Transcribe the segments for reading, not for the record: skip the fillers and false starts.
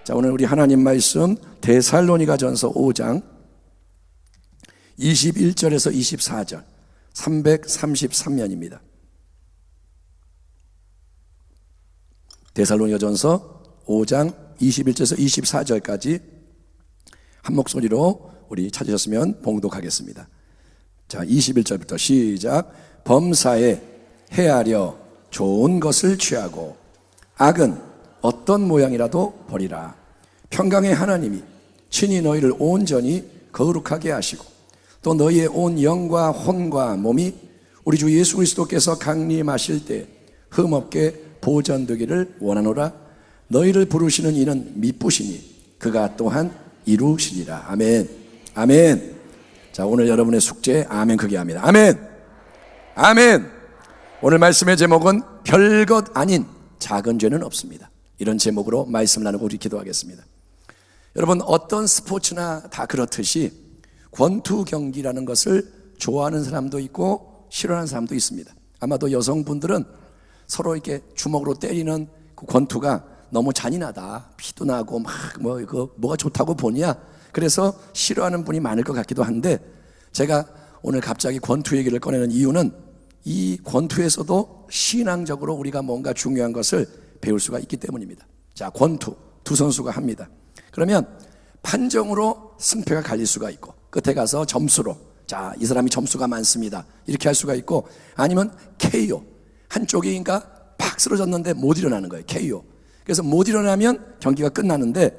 자, 오늘 우리 하나님 말씀 데살로니가전서 5장 21절에서 24절 333면입니다. 데살로니가전서 5장 21절에서 24절까지 한 목소리로 우리 찾으셨으면 봉독하겠습니다. 자, 21절부터 시작. 범사에 헤아려 좋은 것을 취하고 악은 어떤 모양이라도 버리라. 평강의 하나님이 친히 너희를 온전히 거룩하게 하시고 또 너희의 온 영과 혼과 몸이 우리 주 예수 그리스도께서 강림하실 때 흠없게 보전되기를 원하노라. 너희를 부르시는 이는 미쁘시니 그가 또한 이루시리라. 아멘. 아멘. 자, 오늘 여러분의 숙제 아멘 크게 합니다. 아멘. 아멘. 오늘 말씀의 제목은 별것 아닌 작은 죄는 없습니다. 이런 제목으로 말씀을 나누고 우리 기도하겠습니다. 여러분, 어떤 스포츠나 다 그렇듯이 권투 경기라는 것을 좋아하는 사람도 있고 싫어하는 사람도 있습니다. 아마도 여성분들은 서로 이렇게 주먹으로 때리는 그 권투가 너무 잔인하다, 피도 나고 막 뭐가 좋다고 보냐, 그래서 싫어하는 분이 많을 것 같기도 한데, 제가 오늘 갑자기 권투 얘기를 꺼내는 이유는 이 권투에서도 신앙적으로 우리가 뭔가 중요한 것을 배울 수가 있기 때문입니다. 자, 권투 두 선수가 합니다. 그러면 판정으로 승패가 갈릴 수가 있고, 끝에 가서 점수로, 자, 이 사람이 점수가 많습니다, 이렇게 할 수가 있고, 아니면 KO, 한쪽이 그러니까 팍 쓰러졌는데 못 일어나는 거예요. KO. 그래서 못 일어나면 경기가 끝나는데,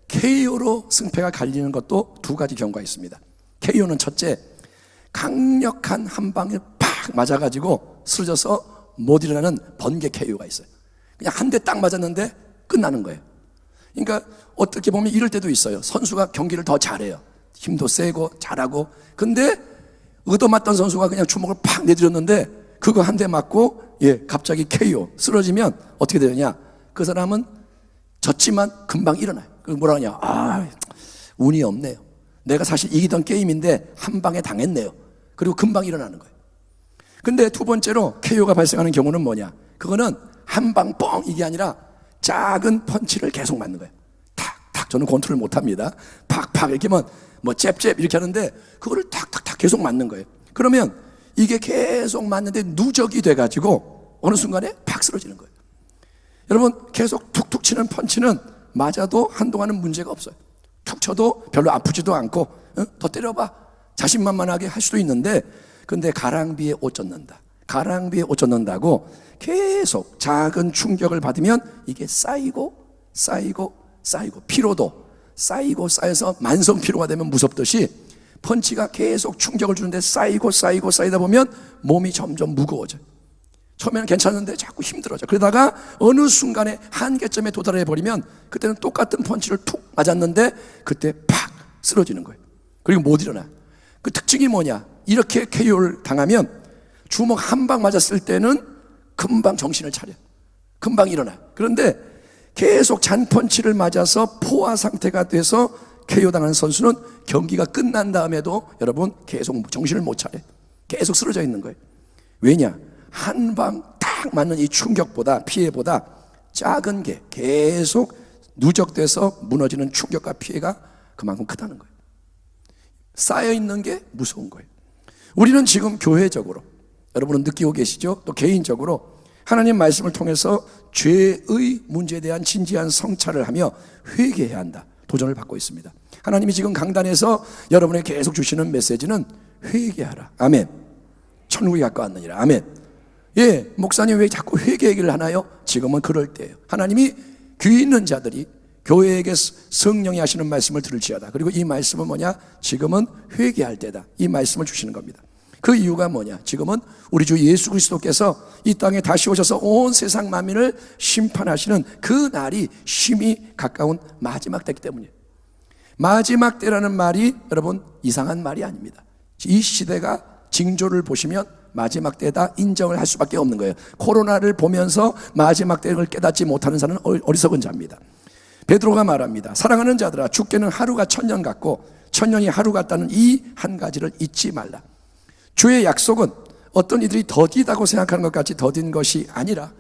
KO로 승패가 갈리는 것도 두 가지 경우가 있습니다. KO는 첫째, 강력한 한 방에 팍 맞아가지고 쓰러져서 못 일어나는 번개 KO가 있어요. 그냥 한 대 딱 맞았는데 끝나는 거예요. 그러니까 어떻게 보면 이럴 때도 있어요. 선수가 경기를 더 잘해요. 힘도 세고 잘하고, 근데 얻어맞던 선수가 그냥 주먹을 팍 내들였는데 그거 한 대 맞고 갑자기 KO 쓰러지면 어떻게 되느냐, 그 사람은 졌지만 금방 일어나요. 그 뭐라 하냐, 운이 없네요. 내가 사실 이기던 게임인데 한 방에 당했네요. 그리고 금방 일어나는 거예요. 근데 두 번째로 KO가 발생하는 경우는 뭐냐, 그거는 한 방 뻥 이게 아니라 작은 펀치를 계속 맞는 거예요. 탁탁. 저는 권투를 못합니다. 팍팍 이렇게 하면 뭐 잽잽 이렇게 하는데 그거를 탁탁탁 계속 맞는 거예요. 그러면 이게 계속 맞는데 누적이 돼가지고 어느 순간에 팍 쓰러지는 거예요. 여러분, 계속 툭툭 치는 펀치는 맞아도 한동안은 문제가 없어요. 툭 쳐도 별로 아프지도 않고, 더 때려봐, 자신만만하게 할 수도 있는데, 근데 가랑비에 옷 젖는다, 가랑비에 옷 젖는다고 계속 작은 충격을 받으면 이게 쌓이고 피로도 쌓이고 쌓여서 만성 피로가 되면 무섭듯이 펀치가 계속 충격을 주는데 쌓이다 보면 몸이 점점 무거워져요. 처음에는 괜찮은데 자꾸 힘들어져. 그러다가 어느 순간에 한계점에 도달해 버리면 그때는 똑같은 펀치를 툭 맞았는데 그때 팍 쓰러지는 거예요. 그리고 못 일어나. 그 특징이 뭐냐, 이렇게 KO를 당하면 주먹 한 방 맞았을 때는 금방 정신을 차려, 금방 일어나. 그런데 계속 잔펀치를 맞아서 포화 상태가 돼서 KO 당하는 선수는 경기가 끝난 다음에도 여러분 계속 정신을 못 차려, 계속 쓰러져 있는 거예요. 왜냐, 한 방 딱 맞는 이 충격보다, 피해보다 작은 게 계속 누적돼서 무너지는 충격과 피해가 그만큼 크다는 거예요. 쌓여있는 게 무서운 거예요. 우리는 지금 교회적으로, 여러분은 느끼고 계시죠? 또 개인적으로 하나님 말씀을 통해서 죄의 문제에 대한 진지한 성찰을 하며 회개해야 한다, 도전을 받고 있습니다. 하나님이 지금 강단에서 여러분에게 계속 주시는 메시지는 회개하라. 아멘. 천국이 가까웠느니라. 아멘. 목사님 왜 자꾸 회개 얘기를 하나요? 지금은 그럴 때예요. 하나님이 귀 있는 자들이 교회에게 성령이 하시는 말씀을 들을지어다. 그리고 이 말씀은 뭐냐, 지금은 회개할 때다, 이 말씀을 주시는 겁니다. 그 이유가 뭐냐, 지금은 우리 주 예수 그리스도께서 이 땅에 다시 오셔서 온 세상 만민을 심판하시는 그 날이 심히 가까운 마지막 때이기 때문이에요. 마지막 때라는 말이 여러분 이상한 말이 아닙니다. 이 시대가 징조를 보시면 마지막 때다 인정을 할 수밖에 없는 거예요. 코로나를 보면서 마지막 때를 깨닫지 못하는 사람은 어리석은 자입니다. 베드로가 말합니다. 사랑하는 자들아, 죽게는 하루가 천년 같고 천년이 하루 같다는 이 한 가지를 잊지 말라. 주의 약속은 어떤 이들이 더디다고 생각하는 것 같이 더딘 것이 아니라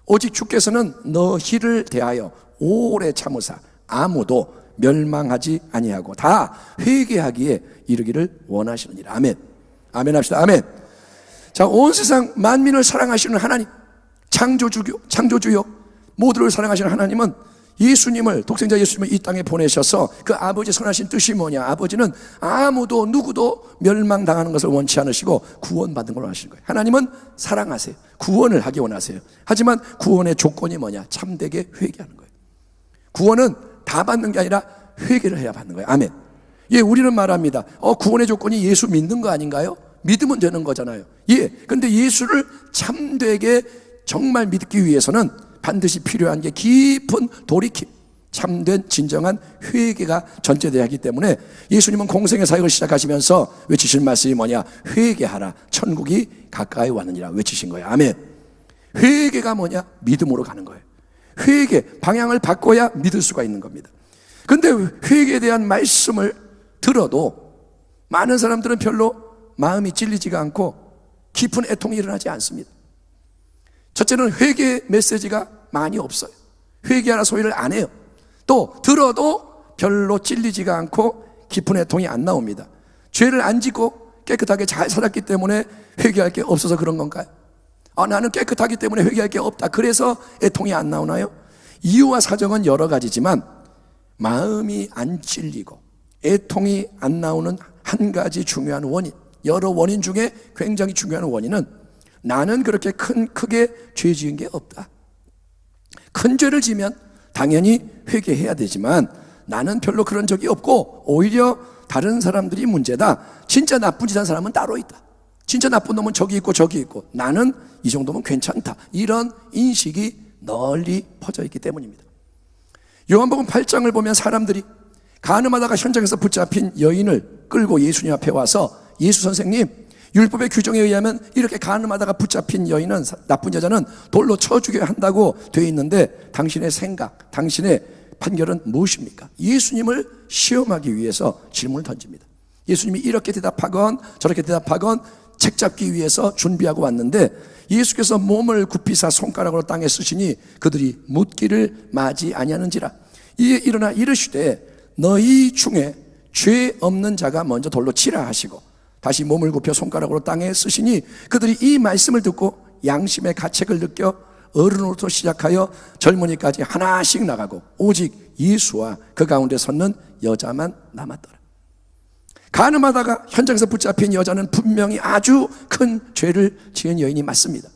오직 주께서는 너희를 대하여 오래 참으사 아무도 멸망하지 아니하고 다 회개하기에 이르기를 원하시느니라. 아멘. 아멘 합시다. 아멘. 자, 온 세상 만민을 사랑하시는 하나님, 창조주요 모두를 사랑하시는 하나님은 예수님을, 독생자 예수님을 이 땅에 보내셔서 그 아버지의 선하신 뜻이 뭐냐? 아버지는 아무도 누구도 멸망당하는 것을 원치 않으시고 구원받는 걸 원하시는 거예요. 하나님은 사랑하세요. 구원을 하기 원하세요. 하지만 구원의 조건이 뭐냐? 참되게 회개하는 거예요. 구원은 다 받는 게 아니라 회개를 해야 받는 거예요. 아멘. 예, 우리는 말합니다. 구원의 조건이 예수 믿는 거 아닌가요? 믿으면 되는 거잖아요. 예. 근데 예수를 참되게 정말 믿기 위해서는 반드시 필요한 게 깊은 돌이킴, 참된 진정한 회개가 전제되어야 하기 때문에 예수님은 공생의 사역을 시작하시면서 외치신 말씀이 뭐냐? 회개하라, 천국이 가까이 왔느니라 외치신 거예요. 아멘. 회개가 뭐냐? 믿음으로 가는 거예요. 회개, 방향을 바꿔야 믿을 수가 있는 겁니다. 근데 회개에 대한 말씀을 들어도 많은 사람들은 별로 마음이 찔리지가 않고 깊은 애통이 일어나지 않습니다. 첫째는 회개 메시지가 많이 없어요. 회개하라 소리를 안 해요. 또 들어도 별로 찔리지가 않고 깊은 애통이 안 나옵니다. 죄를 안 짓고 깨끗하게 잘 살았기 때문에 회개할 게 없어서 그런 건가요? 나는 깨끗하기 때문에 회개할 게 없다, 그래서 애통이 안 나오나요? 이유와 사정은 여러 가지지만 마음이 안 찔리고 애통이 안 나오는 한 가지 중요한 원인, 여러 원인 중에 굉장히 중요한 원인은 나는 그렇게 크게 죄 지은 게 없다. 큰 죄를 지면 당연히 회개해야 되지만 나는 별로 그런 적이 없고 오히려 다른 사람들이 문제다. 진짜 나쁜 짓 한 사람은 따로 있다. 진짜 나쁜 놈은 저기 있고 저기 있고 나는 이 정도면 괜찮다. 이런 인식이 널리 퍼져 있기 때문입니다. 요한복음 8장을 보면 사람들이 간음하다가 현장에서 붙잡힌 여인을 끌고 예수님 앞에 와서 예수 선생님, 율법의 규정에 의하면 이렇게 간음하다가 붙잡힌 여인은, 나쁜 여자는 돌로 쳐 죽여야 한다고 되어 있는데 당신의 생각, 당신의 판결은 무엇입니까? 예수님을 시험하기 위해서 질문을 던집니다. 예수님이 이렇게 대답하건 저렇게 대답하건 책 잡기 위해서 준비하고 왔는데 예수께서 몸을 굽히사 손가락으로 땅에 쓰시니 그들이 묻기를 마지 아니하는지라. 이에 일어나 이르시되 너희 중에 죄 없는 자가 먼저 돌로 치라 하시고 다시 몸을 굽혀 손가락으로 땅에 쓰시니 그들이 이 말씀을 듣고 양심의 가책을 느껴 어른으로부터 시작하여 젊은이까지 하나씩 나가고 오직 예수와 그 가운데 섰는 여자만 남았더라. 간음하다가 현장에서 붙잡힌 여자는 분명히 아주 큰 죄를 지은 여인이 맞습니다.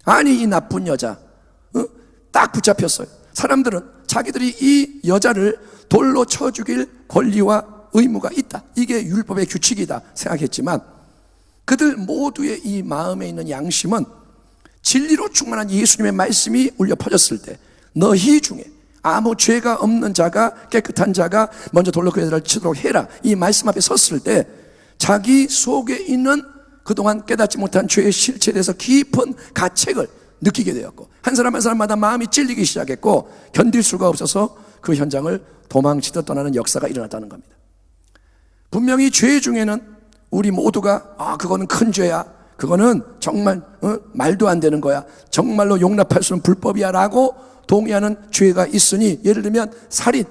아니, 이 나쁜 여자 딱 붙잡혔어요. 사람들은 자기들이 이 여자를 돌로 쳐 죽일 권리와 의무가 있다, 이게 율법의 규칙이다 생각했지만 그들 모두의 이 마음에 있는 양심은 진리로 충만한 예수님의 말씀이 울려 퍼졌을 때 너희 중에 아무 죄가 없는 자가, 깨끗한 자가 먼저 돌로 그 여자를 치도록 해라, 이 말씀 앞에 섰을 때 자기 속에 있는 그동안 깨닫지 못한 죄의 실체에 대해서 깊은 가책을 느끼게 되었고 한 사람 한 사람마다 마음이 찔리기 시작했고 견딜 수가 없어서 그 현장을 도망치듯 떠나는 역사가 일어났다는 겁니다. 분명히 죄 중에는 우리 모두가 그거는 큰 죄야, 그거는 정말 말도 안 되는 거야, 정말로 용납할 수 없는 불법이야 라고 동의하는 죄가 있으니, 예를 들면 살인,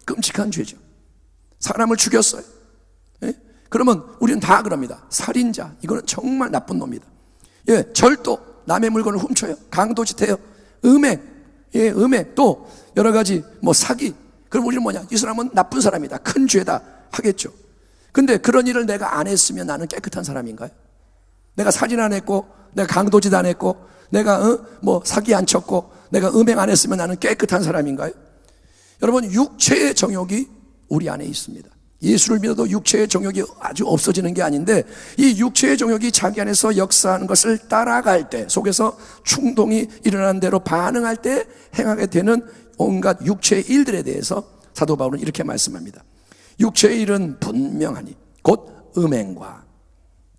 끔찍한 죄죠. 사람을 죽였어요. 예? 그러면 우리는 다 그럽니다. 살인자, 이거는 정말 나쁜 놈이다. 예, 절도, 남의 물건을 훔쳐요. 강도짓해요. 음행, 예, 음행, 또 여러 가지 사기. 그럼 우리는 뭐냐? 이 사람은 나쁜 사람이다, 큰 죄다 하겠죠. 근데 그런 일을 내가 안 했으면 나는 깨끗한 사람인가요? 내가 살인 안 했고, 내가 강도짓 안 했고, 내가 사기 안 쳤고, 내가 음행 안 했으면 나는 깨끗한 사람인가요? 여러분, 육체의 정욕이 우리 안에 있습니다. 예수를 믿어도 육체의 정욕이 아주 없어지는 게 아닌데 이 육체의 정욕이 자기 안에서 역사하는 것을 따라갈 때, 속에서 충동이 일어나는 대로 반응할 때 행하게 되는 온갖 육체의 일들에 대해서 사도 바울은 이렇게 말씀합니다. 육체의 일은 분명하니 곧 음행과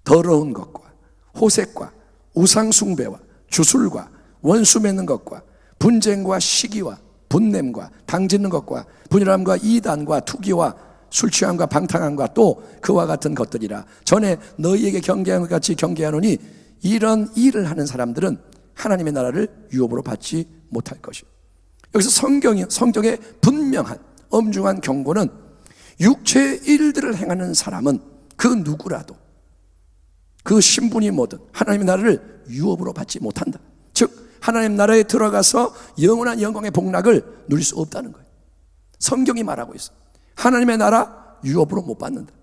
더러운 것과 호색과 우상숭배와 주술과 원수 맺는 것과 분쟁과 시기와 분냄과 당짓는 것과 분열함과 이단과 투기와 술취함과 방탕함과 또 그와 같은 것들이라. 전에 너희에게 경계한 것 같이 경계하노니 이런 일을 하는 사람들은 하나님의 나라를 유업으로 받지 못할 것이요. 여기서 성경에 분명한 엄중한 경고는 육체의 일들을 행하는 사람은 그 누구라도 그 신분이 뭐든 하나님의 나라를 유업으로 받지 못한다. 즉 하나님 나라에 들어가서 영원한 영광의 복락을 누릴 수 없다는 거예요. 성경이 말하고 있어. 하나님의 나라 유업으로 못 받는다.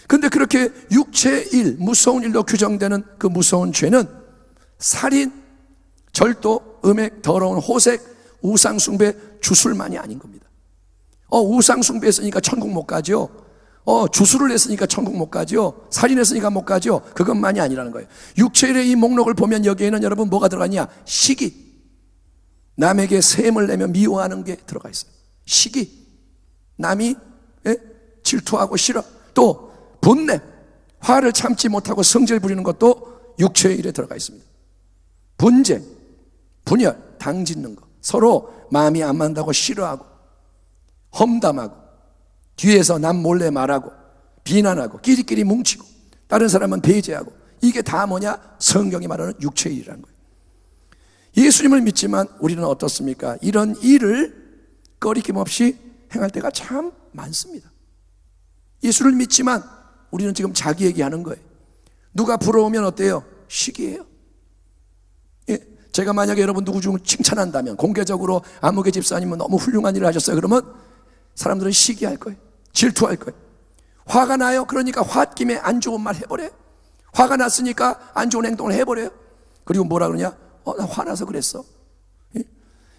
근데 그렇게 육체의 일, 무서운 일로 규정되는 그 무서운 죄는 살인, 절도, 음행, 더러운 호색, 우상숭배, 주술만이 아닌 겁니다. 우상숭배 했으니까 천국 못 가죠. 주술을 했으니까 천국 못 가죠. 살인했으니까 못 가죠. 그것만이 아니라는 거예요. 육체의 이 목록을 보면 여기에는 여러분 뭐가 들어가냐? 시기, 남에게 셈을 내며 미워하는 게 들어가 있어요. 시기, 남이 질투하고 싫어. 또 분냄, 화를 참지 못하고 성질 부리는 것도 육체의 일에 들어가 있습니다. 분쟁, 분열, 당짓는 것, 서로 마음이 안 맞는다고 싫어하고 험담하고 뒤에서 남 몰래 말하고 비난하고 끼리끼리 뭉치고 다른 사람은 배제하고, 이게 다 뭐냐? 성경이 말하는 육체의 일이라는 거예요. 예수님을 믿지만 우리는 어떻습니까? 이런 일을 꺼리낌 없이 행할 때가 참 많습니다. 예수를 믿지만 우리는 지금 자기 얘기하는 거예요. 누가 부러우면 어때요? 시기예요. 제가 만약에 여러분 누구 좀 칭찬한다면, 공개적으로 아무개 집사님은 너무 훌륭한 일을 하셨어요, 그러면 사람들은 시기할 거예요. 질투할 거예요. 화가 나요? 그러니까 홧김에 안 좋은 말 해버려요. 화가 났으니까 안 좋은 행동을 해버려요. 그리고 뭐라 그러냐? 나 화나서 그랬어.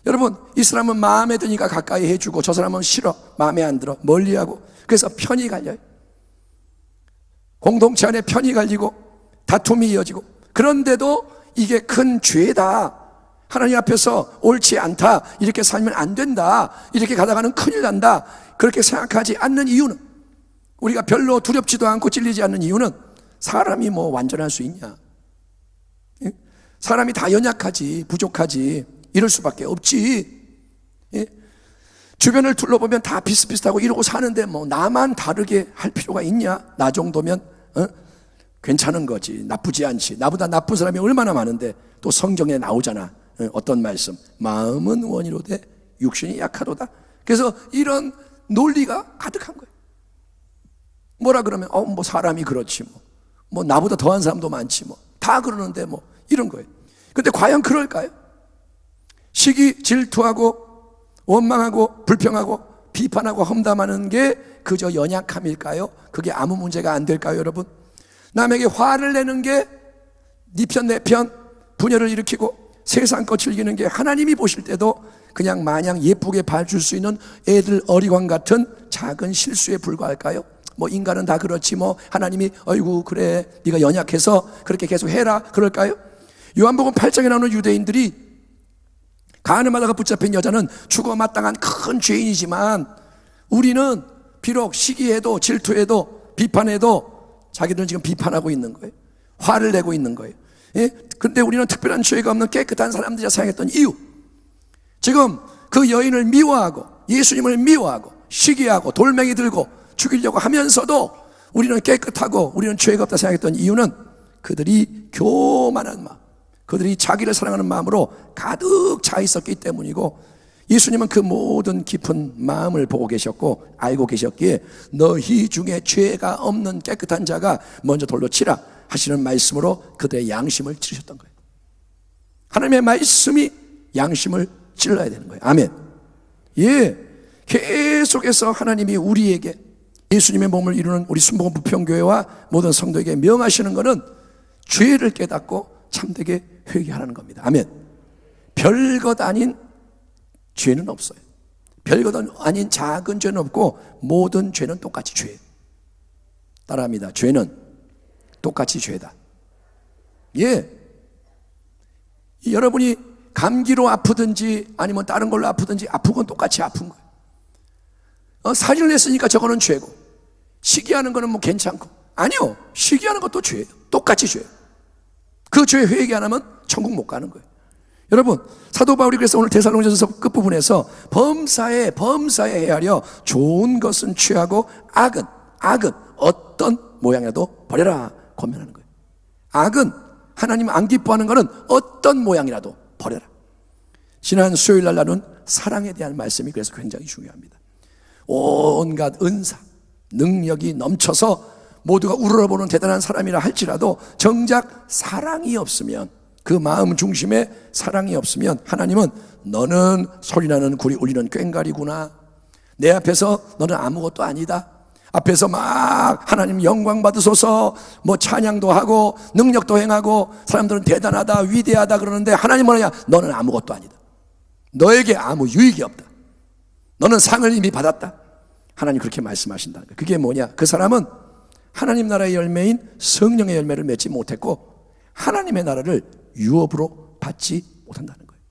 여러분, 이 사람은 마음에 드니까 가까이 해주고 저 사람은 싫어, 마음에 안 들어, 멀리하고, 그래서 편이 갈려요. 공동체 안에 편이 갈리고 다툼이 이어지고, 그런데도 이게 큰 죄다, 하나님 앞에서 옳지 않다, 이렇게 살면 안 된다, 이렇게 가다가는 큰일 난다, 그렇게 생각하지 않는 이유는, 우리가 별로 두렵지도 않고 찔리지 않는 이유는, 사람이 뭐 완전할 수 있냐? 사람이 다 연약하지, 부족하지, 이럴 수밖에 없지. 주변을 둘러보면 다 비슷비슷하고 이러고 사는데 뭐 나만 다르게 할 필요가 있냐? 나 정도면 괜찮은 거지, 나쁘지 않지. 나보다 나쁜 사람이 얼마나 많은데. 또 성경에 나오잖아, 어떤 말씀, 마음은 원이로되 육신이 약하도다. 그래서 이런 논리가 가득한 거예요. 뭐라 그러면 뭐 사람이 그렇지, 뭐 나보다 더한 사람도 많지, 뭐 다 그러는데 뭐 이런 거예요. 근데 과연 그럴까요? 시기, 질투하고 원망하고 불평하고 비판하고 험담하는 게 그저 연약함일까요? 그게 아무 문제가 안 될까요, 여러분? 남에게 화를 내는 게 네 편 내 편 분열을 일으키고 세상 것 즐기는 게 하나님이 보실 때도 그냥 마냥 예쁘게 봐줄 수 있는 애들 어리광 같은 작은 실수에 불과할까요? 뭐 인간은 다 그렇지, 뭐 하나님이 어이구 그래 네가 연약해서 그렇게 계속 해라 그럴까요? 요한복음 8장에 나오는 유대인들이 가늠하다가 붙잡힌 여자는 죽어 마땅한 큰 죄인이지만, 우리는 비록 시기해도 질투해도 비판해도 자기들은 지금 비판하고 있는 거예요. 화를 내고 있는 거예요. 그런데 우리는 특별한 죄가 없는 깨끗한 사람들이 생각했던 이유, 지금 그 여인을 미워하고 예수님을 미워하고 시기하고 돌멩이 들고 죽이려고 하면서도 우리는 깨끗하고 우리는 죄가 없다 생각했던 이유는 그들이 교만한 마음, 그들이 자기를 사랑하는 마음으로 가득 차 있었기 때문이고, 예수님은 그 모든 깊은 마음을 보고 계셨고 알고 계셨기에 너희 중에 죄가 없는 깨끗한 자가 먼저 돌로 치라 하시는 말씀으로 그들의 양심을 찌르셨던 거예요. 하나님의 말씀이 양심을 찔러야 되는 거예요. 아멘. 계속해서 하나님이 우리에게, 예수님의 몸을 이루는 우리 순복음 부평교회와 모든 성도에게 명하시는 것은 죄를 깨닫고 참되게 회개하라는 겁니다. 아멘. 별것 아닌 죄는 없어요. 별것 아닌 작은 죄는 없고 모든 죄는 똑같이 죄예요. 따라합니다. 죄는 똑같이 죄다. 여러분이 감기로 아프든지 아니면 다른 걸로 아프든지 아픈 건 똑같이 아픈 거예요. 살인을 했으니까 저거는 죄고, 시기하는 거는 뭐 괜찮고. 아니요, 시기하는 것도 죄예요. 똑같이 죄예요. 그 죄 회개 안 하면 천국 못 가는 거예요. 여러분, 사도 바울이 그래서 오늘 데살로니가전서 끝부분에서 범사에 헤아려 좋은 것은 취하고 악은 어떤 모양이라도 버려라 권면하는 거예요. 악은, 하나님 안 기뻐하는 것은 어떤 모양이라도 버려라. 지난 수요일 날 나눈 사랑에 대한 말씀이 그래서 굉장히 중요합니다. 온갖 은사, 능력이 넘쳐서 모두가 우러러보는 대단한 사람이라 할지라도 정작 사랑이 없으면, 그 마음 중심에 사랑이 없으면 하나님은 너는 소리나는 구리 울리는 꽹과리구나, 내 앞에서 너는 아무것도 아니다, 앞에서 막 하나님 영광 받으소서 뭐 찬양도 하고 능력도 행하고 사람들은 대단하다 위대하다 그러는데 하나님은 뭐냐, 너는 아무것도 아니다, 너에게 아무 유익이 없다, 너는 상을 이미 받았다. 하나님 그렇게 말씀하신다는 거예요. 그게 뭐냐, 그 사람은 하나님 나라의 열매인 성령의 열매를 맺지 못했고 하나님의 나라를 유업으로 받지 못한다는 거예요.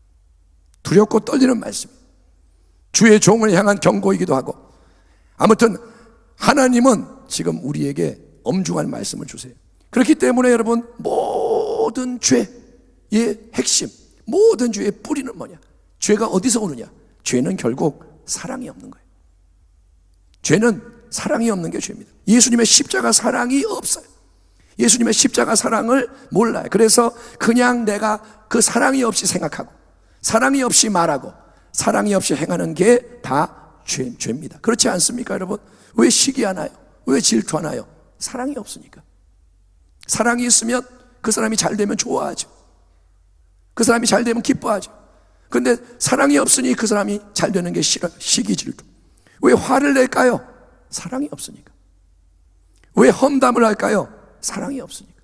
두렵고 떨리는 말씀, 주의 종을 향한 경고이기도 하고, 아무튼 하나님은 지금 우리에게 엄중한 말씀을 주세요. 그렇기 때문에 여러분, 모든 죄의 핵심, 모든 죄의 뿌리는 뭐냐, 죄가 어디서 오느냐, 죄는 결국 사랑이 없는 거예요. 죄는 사랑이 없는 게 죄입니다. 예수님의 십자가 사랑이 없어요. 예수님의 십자가 사랑을 몰라요. 그래서 그냥 내가 그 사랑이 없이 생각하고 사랑이 없이 말하고 사랑이 없이 행하는 게 다 죄입니다. 그렇지 않습니까 여러분? 왜 시기하나요? 왜 질투하나요? 사랑이 없으니까. 사랑이 있으면 그 사람이 잘 되면 좋아하죠. 그 사람이 잘 되면 기뻐하죠. 그런데 사랑이 없으니 그 사람이 잘 되는 게 싫어요. 시기 질투. 왜 화를 낼까요? 사랑이 없으니까. 왜 험담을 할까요? 사랑이 없으니까.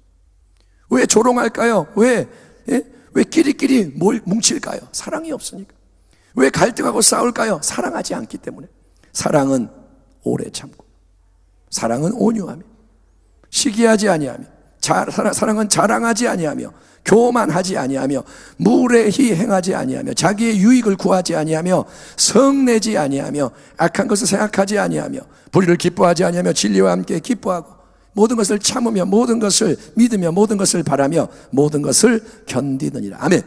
왜 조롱할까요? 왜 끼리끼리 뭉칠까요? 사랑이 없으니까. 왜 갈등하고 싸울까요? 사랑하지 않기 때문에. 사랑은 오래 참고, 사랑은 온유하며, 시기하지 아니하며, 사랑은 자랑하지 아니하며, 교만하지 아니하며, 무례히 행하지 아니하며, 자기의 유익을 구하지 아니하며, 성내지 아니하며, 악한 것을 생각하지 아니하며, 불의를 기뻐하지 아니하며, 진리와 함께 기뻐하고, 모든 것을 참으며, 모든 것을 믿으며, 모든 것을 바라며, 모든 것을 견디느니라. 아멘.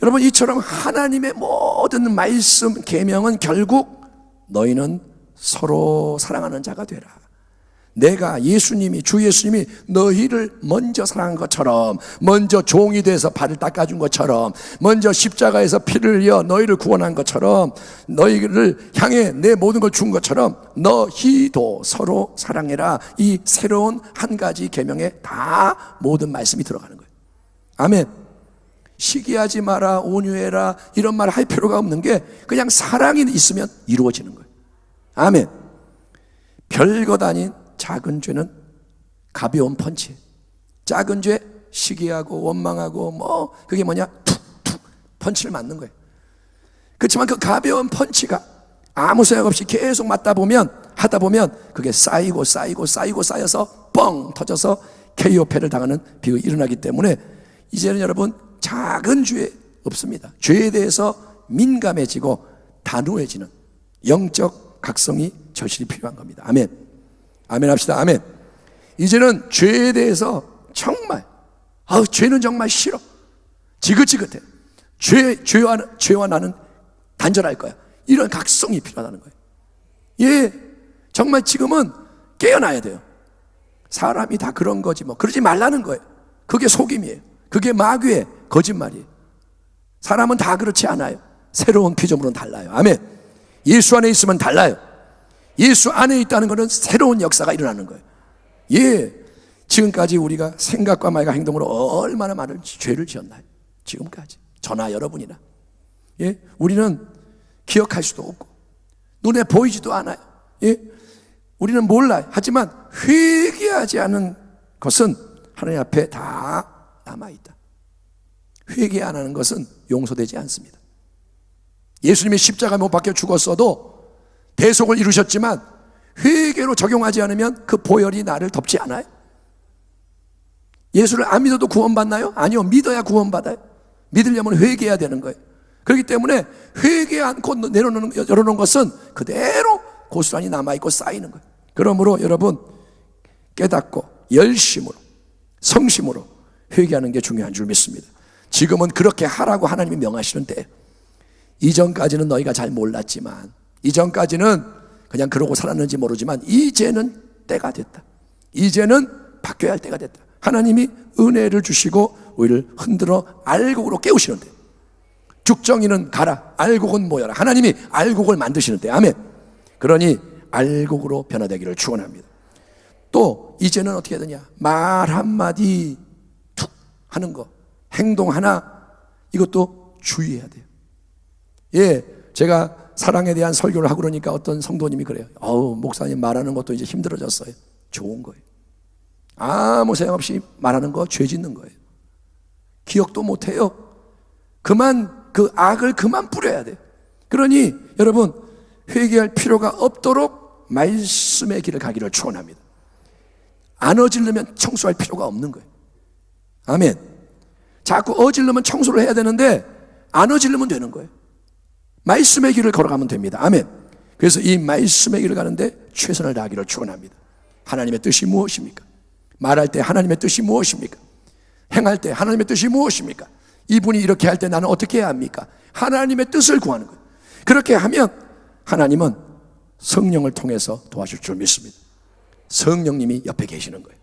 여러분, 이처럼 하나님의 모든 말씀, 계명은 결국 너희는 서로 사랑하는 자가 되라. 내가 예수님이, 주 예수님이 너희를 먼저 사랑한 것처럼, 먼저 종이 돼서 발을 닦아준 것처럼, 먼저 십자가에서 피를 흘려 너희를 구원한 것처럼, 너희를 향해 내 모든 걸 준 것처럼 너희도 서로 사랑해라. 이 새로운 한 가지 계명에 다 모든 말씀이 들어가는 거예요. 아멘. 시기하지 마라, 온유해라, 이런 말 할 필요가 없는 게 그냥 사랑이 있으면 이루어지는 거예요. 아멘. 별것 아닌 작은 죄는 가벼운 펀치. 작은 죄 시기하고 원망하고 그게 뭐냐, 툭툭 펀치를 맞는 거예요. 그렇지만 그 가벼운 펀치가 아무 생각 없이 계속 하다 보면 그게 쌓이고 쌓여서 뻥 터져서 KO패를 당하는 비극이 일어나기 때문에 이제는 여러분, 작은 죄 없습니다. 죄에 대해서 민감해지고 단호해지는 영적 각성이 절실히 필요한 겁니다. 아멘. 아멘 합시다. 아멘. 이제는 죄에 대해서 정말 죄는 정말 싫어, 지긋지긋해, 죄와 나는 단절할 거야, 이런 각성이 필요하다는 거예요. 예, 정말 지금은 깨어나야 돼요. 사람이 다 그런 거지 그러지 말라는 거예요. 그게 속임이에요. 그게 마귀의 거짓말이에요. 사람은 다 그렇지 않아요. 새로운 피조물은 달라요. 아멘. 예수 안에 있으면 달라요. 예수 안에 있다는 것은 새로운 역사가 일어나는 거예요. 예, 지금까지 우리가 생각과 말과 행동으로 얼마나 많은 죄를 지었나요? 지금까지 저나 여러분이나. 예, 우리는 기억할 수도 없고 눈에 보이지도 않아요. 예, 우리는 몰라요. 하지만 회개하지 않은 것은 하나님 앞에 다 남아있다. 회개 안 하는 것은 용서되지 않습니다. 예수님이 십자가에 못 박혀 죽었어도 대속을 이루셨지만 회개로 적용하지 않으면 그 보혈이 나를 덮지 않아요. 예수를 안 믿어도 구원받나요? 아니요, 믿어야 구원받아요. 믿으려면 회개해야 되는 거예요. 그렇기 때문에 회개 않고 열어놓은 것은 그대로 고스란히 남아있고 쌓이는 거예요. 그러므로 여러분, 깨닫고 열심으로 성심으로 회개하는 게 중요한 줄 믿습니다. 지금은 그렇게 하라고 하나님이 명하시는데, 이전까지는 너희가 잘 몰랐지만, 이전까지는 그냥 그러고 살았는지 모르지만 이제는 때가 됐다. 이제는 바뀌어야 할 때가 됐다. 하나님이 은혜를 주시고 우리를 흔들어 알곡으로 깨우시는데, 죽정이는 가라, 알곡은 모여라. 하나님이 알곡을 만드시는데, 아멘. 그러니 알곡으로 변화되기를 축원합니다. 또 이제는 어떻게 해야 되냐? 말 한마디 툭 하는 거, 행동 하나, 이것도 주의해야 돼요. 예, 제가 사랑에 대한 설교를 하고 그러니까 어떤 성도님이 그래요. 목사님 말하는 것도 이제 힘들어졌어요. 좋은 거예요. 아무 생각 없이 말하는 거 죄 짓는 거예요. 기억도 못해요. 그 악을 그만 뿌려야 돼요. 그러니 여러분, 회개할 필요가 없도록 말씀의 길을 가기를 축원합니다. 안 어지르면 청소할 필요가 없는 거예요. 아멘. 자꾸 어지르면 청소를 해야 되는데 안 어지르면 되는 거예요. 말씀의 길을 걸어가면 됩니다. 아멘. 그래서 이 말씀의 길을 가는데 최선을 다하기를 축원합니다. 하나님의 뜻이 무엇입니까? 말할 때 하나님의 뜻이 무엇입니까? 행할 때 하나님의 뜻이 무엇입니까? 이분이 이렇게 할 때 나는 어떻게 해야 합니까? 하나님의 뜻을 구하는 거예요. 그렇게 하면 하나님은 성령을 통해서 도와줄 줄 믿습니다. 성령님이 옆에 계시는 거예요.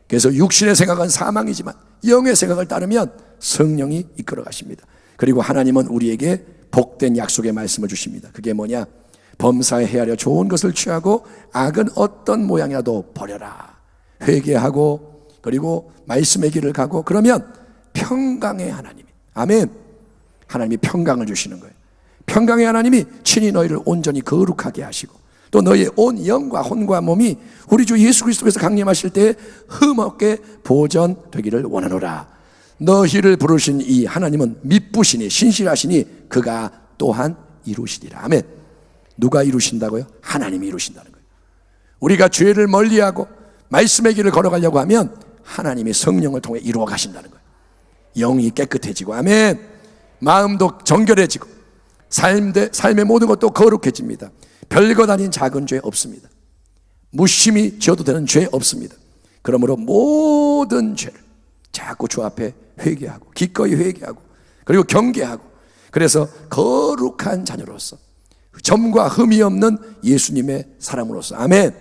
그래서 육신의 생각은 사망이지만 영의 생각을 따르면 성령이 이끌어 가십니다. 그리고 하나님은 우리에게 복된 약속의 말씀을 주십니다. 그게 뭐냐? 범사에 헤아려 좋은 것을 취하고 악은 어떤 모양이라도 버려라. 회개하고 그리고 말씀의 길을 가고 그러면 평강의 하나님이, 아멘, 하나님이 평강을 주시는 거예요. 평강의 하나님이 친히 너희를 온전히 거룩하게 하시고 또 너희의 온 영과 혼과 몸이 우리 주 예수 그리스도께서 강림하실 때 흠없게 보존되기를 원하노라. 너희를 부르신 이 하나님은 미쁘시니 신실하시니 그가 또한 이루시리라. 아멘. 누가 이루신다고요? 하나님이 이루신다는 거예요. 우리가 죄를 멀리하고 말씀의 길을 걸어가려고 하면 하나님이 성령을 통해 이루어 가신다는 거예요. 영이 깨끗해지고, 아멘, 마음도 정결해지고 삶의 모든 것도 거룩해집니다. 별것 아닌 작은 죄 없습니다. 무심히 지어도 되는 죄 없습니다. 그러므로 모든 죄를 자꾸 주 앞에 회개하고 기꺼이 회개하고 그리고 경계하고, 그래서 거룩한 자녀로서 점과 흠이 없는 예수님의 사람으로서, 아멘,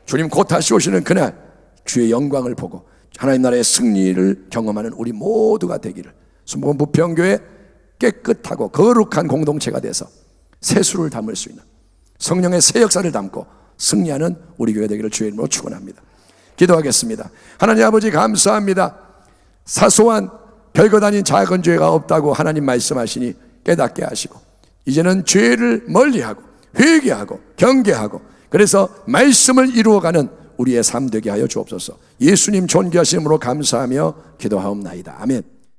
주님 곧 다시 오시는 그날 주의 영광을 보고 하나님 나라의 승리를 경험하는 우리 모두가 되기를, 순복음 부평교회 깨끗하고 거룩한 공동체가 돼서 세수를 담을 수 있는 성령의 새 역사를 담고 승리하는 우리 교회 되기를 주의 이름으로 축원합니다. 기도하겠습니다. 하나님 아버지, 감사합니다. 사소한 별것 아닌 작은 죄가 없다고 하나님 말씀하시니 깨닫게 하시고 이제는 죄를 멀리하고 회개하고 경계하고 그래서 말씀을 이루어가는 우리의 삶 되게 하여 주옵소서. 예수님 존귀하심으로 감사하며 기도하옵나이다. 아멘.